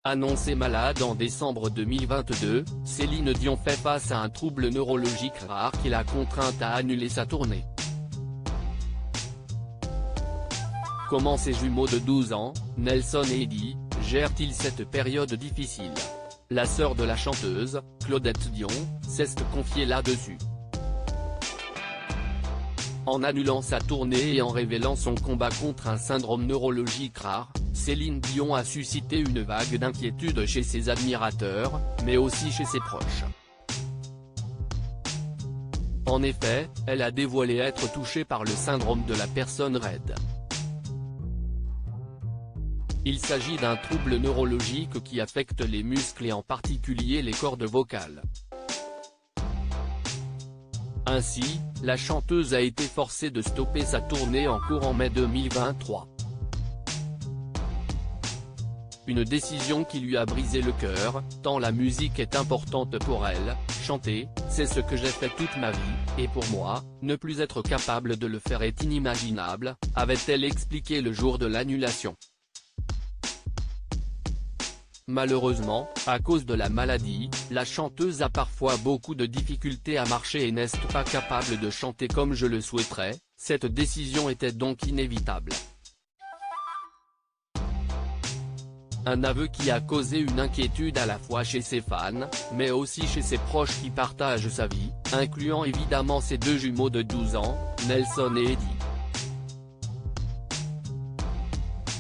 Annoncée malade en décembre 2022, Céline Dion fait face à un trouble neurologique rare qui l'a contrainte à annuler sa tournée. Comment ses jumeaux de 12 ans, Nelson et Eddy, gèrent-ils cette période difficile? La sœur de la chanteuse, Claudette Dion, s'est confiée là-dessus. En annulant sa tournée et en révélant son combat contre un syndrome neurologique rare, Céline Dion a suscité une vague d'inquiétude chez ses admirateurs, mais aussi chez ses proches. En effet, elle a dévoilé être touchée par le syndrome de la personne raide. Il s'agit d'un trouble neurologique qui affecte les muscles et en particulier les cordes vocales. Ainsi, la chanteuse a été forcée de stopper sa tournée en cours en mai 2023. Une décision qui lui a brisé le cœur, tant la musique est importante pour elle. Chanter, c'est ce que j'ai fait toute ma vie, et pour moi, ne plus être capable de le faire est inimaginable, avait-elle expliqué le jour de l'annulation. Malheureusement, à cause de la maladie, la chanteuse a parfois beaucoup de difficultés à marcher et n'est pas capable de chanter comme je le souhaiterais. Cette décision était donc inévitable. Un aveu qui a causé une inquiétude à la fois chez ses fans, mais aussi chez ses proches qui partagent sa vie, incluant évidemment ses deux jumeaux de 12 ans, Nelson et Eddy.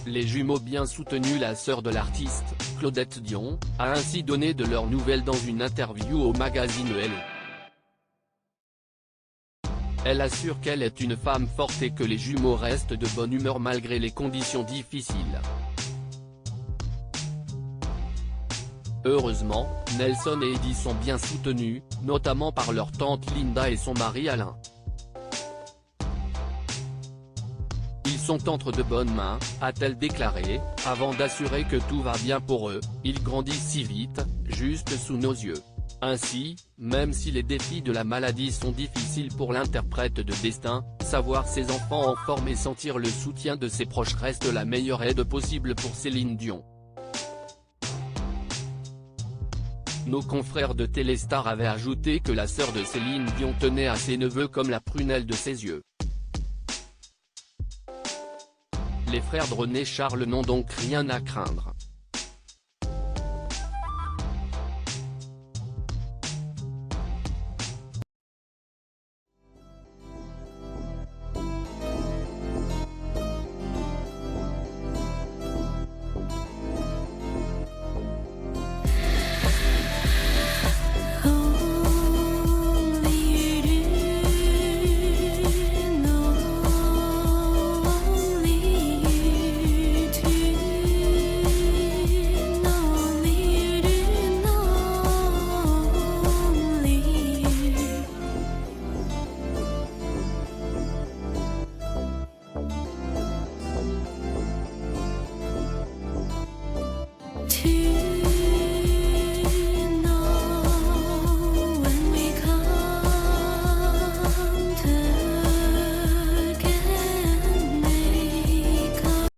Les jumeaux bien soutenus. La sœur de l'artiste, Claudette Dion, a ainsi donné de leurs nouvelles dans une interview au magazine Elle. Elle assure qu'elle est une femme forte et que les jumeaux restent de bonne humeur malgré les conditions difficiles. Heureusement, Nelson et Eddy sont bien soutenus, notamment par leur tante Linda et son mari Alain. Ils sont entre de bonnes mains, a-t-elle déclaré, avant d'assurer que tout va bien pour eux. Ils grandissent si vite, juste sous nos yeux. Ainsi, même si les défis de la maladie sont difficiles pour l'interprète de Destin, savoir ses enfants en forme et sentir le soutien de ses proches reste la meilleure aide possible pour Céline Dion. Nos confrères de Téléstar avaient ajouté que la sœur de Céline Dion tenait à ses neveux comme la prunelle de ses yeux. Les frères René Charles n'ont donc rien à craindre.